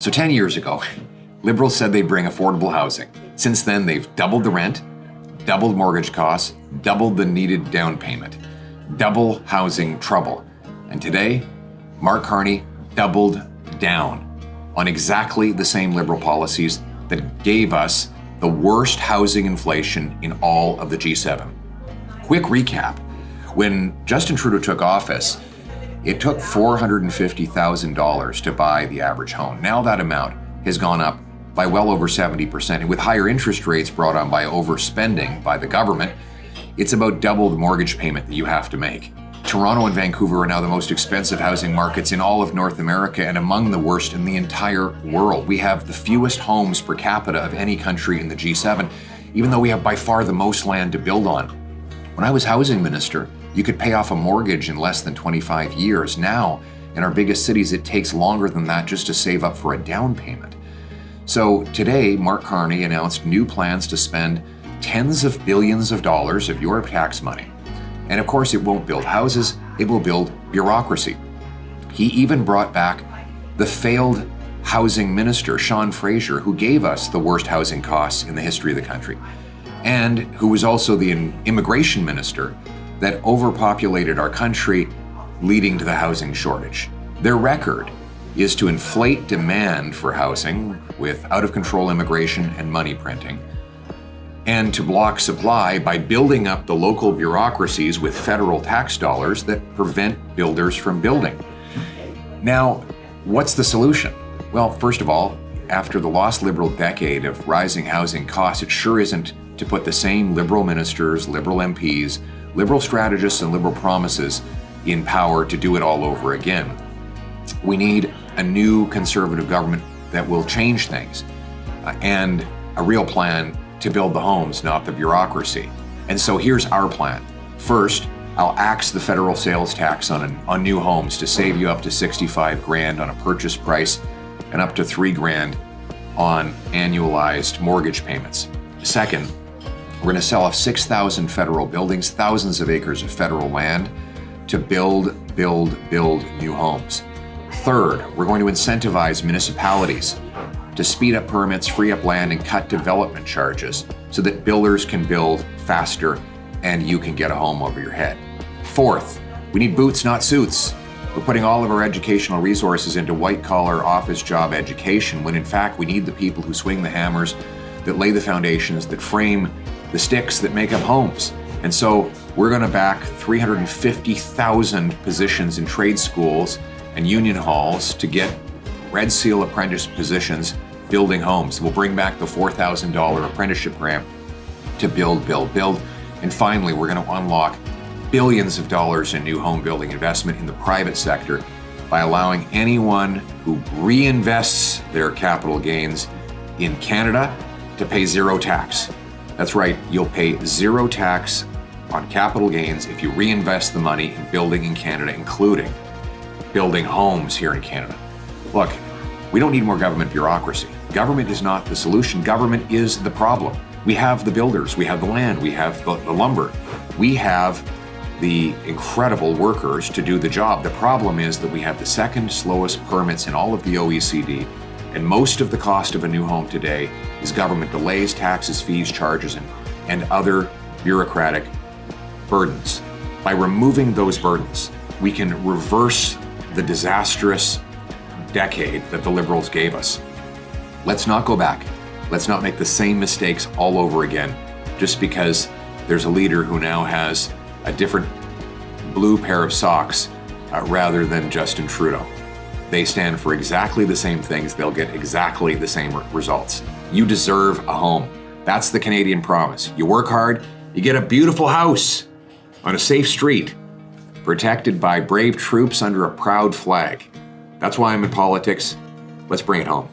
So 10 years ago, Liberals said they'd bring affordable housing. Since then, they've doubled the rent, doubled mortgage costs, doubled the needed down payment, double housing trouble. And today, Mark Carney doubled down on exactly the same Liberal policies that gave us the worst housing inflation in all of the G7. Quick recap. When Justin Trudeau took office, it took $450,000 to buy the average home. Now that amount has gone up by well over 70%. And with higher interest rates brought on by overspending by the government, it's about double the mortgage payment that you have to make. Toronto and Vancouver are now the most expensive housing markets in all of North America and among the worst in the entire world. We have the fewest homes per capita of any country in the G7, even though we have by far the most land to build on. When I was housing minister, you could pay off a mortgage in less than 25 years. Now, in our biggest cities, it takes longer than that just to save up for a down payment. So today, Mark Carney announced new plans to spend tens of billions of dollars of your tax money. And of course, it won't build houses, it will build bureaucracy. He even brought back the failed housing minister, Sean Fraser, who gave us the worst housing costs in the history of the country, and who was also the immigration minister that overpopulated our country, leading to the housing shortage. Their record is to inflate demand for housing with out-of-control immigration and money printing, and to block supply by building up the local bureaucracies with federal tax dollars that prevent builders from building. Now, what's the solution? Well, first of all, after the lost Liberal decade of rising housing costs, it sure isn't to put the same Liberal ministers, Liberal MPs, Liberal strategists, and Liberal promises in power to do it all over again. We need a new Conservative government that will change things and a real plan to build the homes, not the bureaucracy. And so here's our plan. First, I'll axe the federal sales tax on new homes to save you up to $65,000 on a purchase price and up to $3,000 on annualized mortgage payments. Second, we're going to sell off 6,000 federal buildings, thousands of acres of federal land to build new homes. Third, we're going to incentivize municipalities to speed up permits, free up land, and cut development charges so that builders can build faster and you can get a home over your head. Fourth, we need boots, not suits. We're putting all of our educational resources into white-collar office job education when in fact we need the people who swing the hammers, that lay the foundations, that frame the sticks that make up homes. And so we're going to back 350,000 positions in trade schools and union halls to get Red Seal apprentice positions building homes. We'll bring back the $4,000 apprenticeship grant to build. And finally, we're going to unlock billions of dollars in new home building investment in the private sector by allowing anyone who reinvests their capital gains in Canada to pay zero tax. That's right, you'll pay zero tax on capital gains if you reinvest the money in building in Canada, including building homes here in Canada. Look, we don't need more government bureaucracy. Government is not the solution. Government is the problem. We have the builders, we have the land, we have the lumber. We have the incredible workers to do the job. The problem is that we have the second slowest permits in all of the OECD, and most of the cost of a new home today is government delays, taxes, fees, charges, and other bureaucratic burdens. By removing those burdens, we can reverse the disastrous decade that the Liberals gave us. Let's not go back. Let's not make the same mistakes all over again just because there's a leader who now has a different blue pair of socks rather than Justin Trudeau. They stand for exactly the same things. They'll get exactly the same results. You deserve a home. That's the Canadian promise. You work hard, you get a beautiful house on a safe street, protected by brave troops under a proud flag. That's why I'm in politics. Let's bring it home.